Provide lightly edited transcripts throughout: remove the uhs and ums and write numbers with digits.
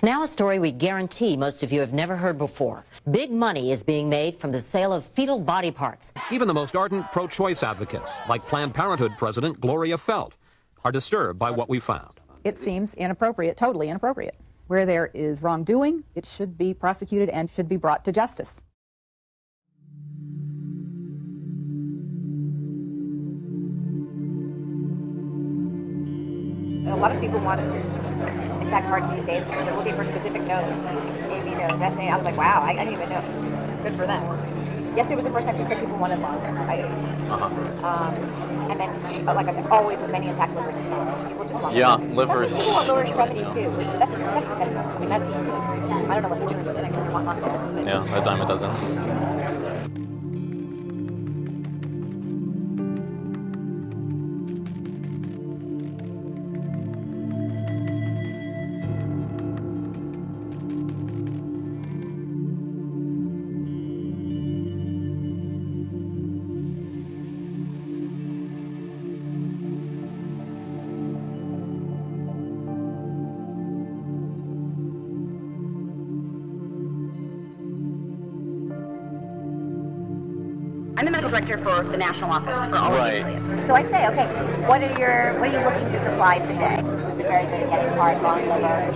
Now a story we guarantee most of you have never heard before. Big money is being made from the sale of fetal body parts. Even the most ardent pro-choice advocates, like Planned Parenthood President Gloria Felt, are disturbed by what we found. It seems inappropriate, totally inappropriate. Where there is wrongdoing, it should be prosecuted and should be brought to justice. A lot of people want intact parts these days because they're looking for specific nodes, AB nodes, SA. I was like, wow, I didn't even know. Good for them. Yesterday was the first time she said people wanted lungs. And then, like I said, always as many intact livers as possible. People just want livers. Some people want lower extremities too, which that's simple. I mean, that's easy. I don't know what they're doing with it. I guess they want muscle. Yeah, a dime a dozen. I'm the medical director for the national office for all of the affiliates. So I say, okay, what are you looking to supply today? We've been very good at getting heart, lung, liver.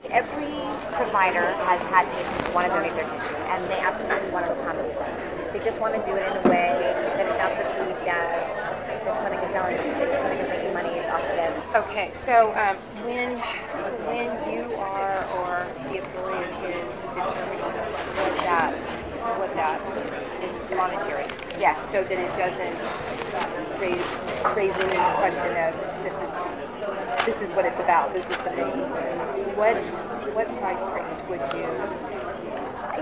Every provider has had patients who want to donate their tissue, and they absolutely want to accommodate them. They just want to do it in a way that is not perceived as this clinic is selling tissue, this clinic is making money off of this. Okay, so when you are or the affiliate is determining what that is monetary, yes, so that it doesn't raise any question of this is what it's about, this is the money. What price range would you?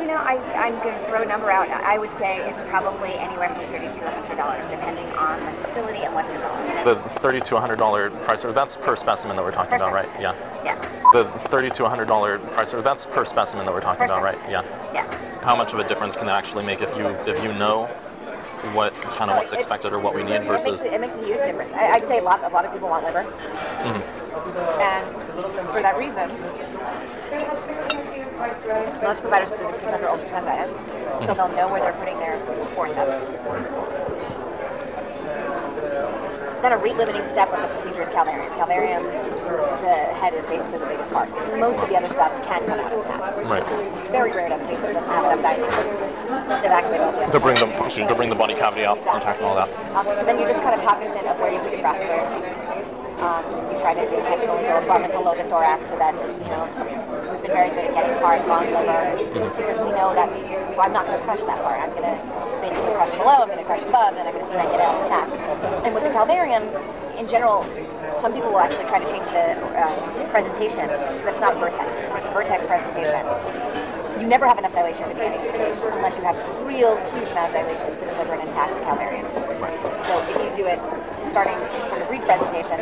You know, I'm going to throw a number out. I would say it's probably anywhere from $30 to $100, depending on the facility and what's involved. The $30 to $100 price, or that's per specimen that we're talking about, right? Yeah. Yes. The $30 to $100 price, or that's per specimen that we're talking about, right? Yeah. Yes. How much of a difference can it actually make if you know what's expected or what we need versus? It makes a huge difference. I'd say a lot of people want liver, and for that reason, most providers put this case under ultrasound guidance, so they'll know where they're putting their forceps. Then a rate-limiting step of the procedure is calvarium. Calvarium, the head is basically the biggest part. Most of the other stuff can come out intact. Right. It's very rare to have a patient that doesn't have enough dilation to evacuate all the other to bring the body cavity out, intact and all that. So then you're just kind of cognizant of where you put your grasslers. You try to intentionally go above and below the thorax so that, we've been very good at getting heart, lung, liver, because we know that, so I'm not going to crush that part. I'm going to basically crush below, I'm going to crush above, and I'm going to see that get out intact. And with the calvarium, in general, some people will actually try to change the presentation so that it's not a vertex, because when it's a vertex presentation, you never have enough dilation at the beginning of the case unless you have real huge amount of dilation to deliver an intact calvarium. So if you do it starting from the breech presentation,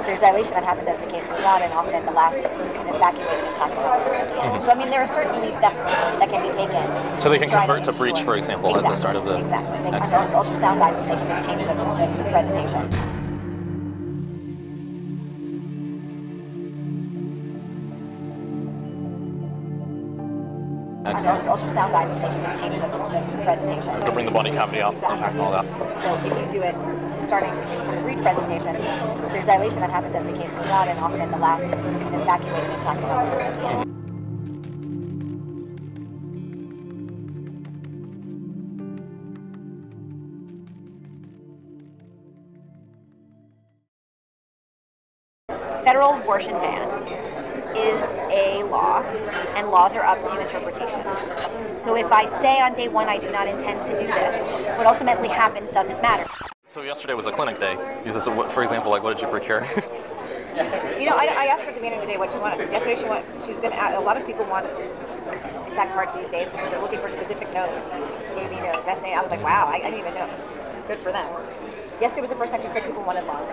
there's dilation that happens as the case goes on, and often at the last, you can evacuate an intact calvarium. So I mean, there are certainly steps that can be taken. So they can convert to breech, for example, at the start of the. Exactly. They can ultrasound guidance. They can just change the presentation. Ultrasound guidance, they can just change the presentation. To bring the body cavity out, intact and all that. So if you do it starting from the breech presentation, there's dilation that happens as the case goes on, and often at the last, you can evacuate an intact calvarium. Federal abortion ban is a law, and laws are up to interpretation. So if I say on day one I do not intend to do this, what ultimately happens doesn't matter. So yesterday was a clinic day. For example, like what did you procure? I asked her at the beginning of the day what she wanted. Yesterday she's been at, a lot of people want intact parts these days because they're looking for specific nodes, AB nodes, SA. I was like, wow, I didn't even know. Good for them. Yesterday was the first time she said people wanted lungs.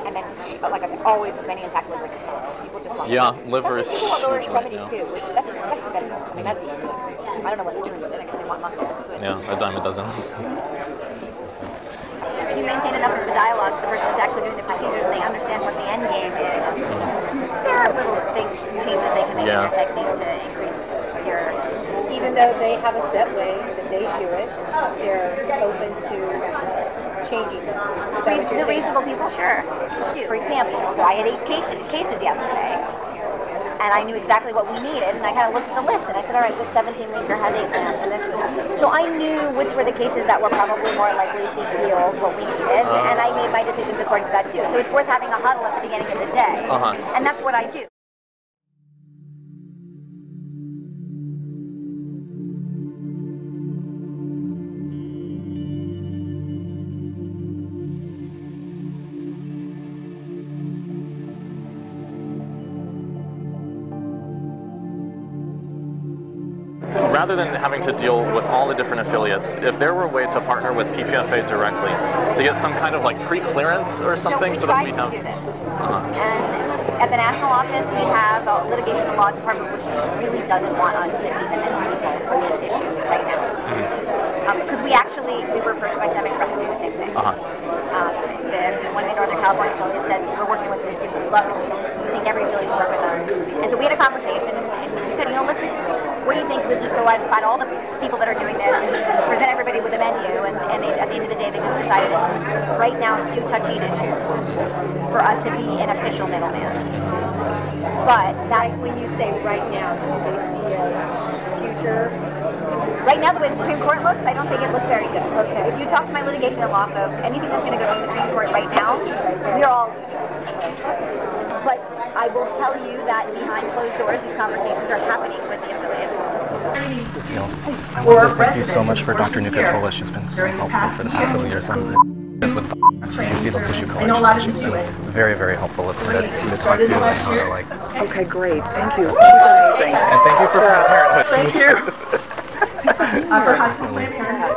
And then, like I said, always as many intact livers as possible. People just want liver is people want lower huge right extremities now. too, which that's simple. I mean, that's easy. I don't know what they're doing with it. I guess they want muscle. But Yeah, a dime a dozen. if you maintain enough of the dialogue to the person that's actually doing the procedures and they understand what the end game is, there are little things, changes they can make in your technique to increase your Even though they have a set way that they do it, they're open to changing it. The reasonable people, sure. For example, so I had 8 cases yesterday, and I knew exactly what we needed, and I kind of looked at the list, and I said, all right, this 17-liter has 8 grams, and this. So I knew which were the cases that were probably more likely to yield what we needed, and I made my decisions according to that too. So it's worth having a huddle at the beginning of the day, and that's what I do. Rather than having to deal with all the different affiliates, if there were a way to partner with PPFA directly to get some kind of like pre-clearance or something, so that we have. Do this. And at the national office, we have a litigation and law department, which just really doesn't want us to be the middle people on this issue right now. Because we were approached by Stem Express to do the same thing. One of the Northern California affiliates said, we're working with these people, we love them, we think every affiliate should work with them. And so we had a conversation, and we said, what do you think? We'll just go out and find all the people that are doing this and present everybody with a menu, and at the end of the day, they just decided right now it's too touchy an issue for us to be an official middleman. But that, when you say right now, do they see a future? Right now, the way the Supreme Court looks, I don't think it looks very good. Okay. If you talk to my litigation and law folks, anything that's going to go to the Supreme Court right now, we are all losers. But I will tell you that behind closed doors, these conversations are happening with the affiliates. Cecile, I want to thank you so much for Dr. Nuka-Cola. She's been so helpful for the past couple years on this with fetal tissue collection. She's been very, very helpful to talk to and how to like. Okay, great. Thank you. She's amazing. And thank you for Parenthood. Thank you. For Planned Parenthood.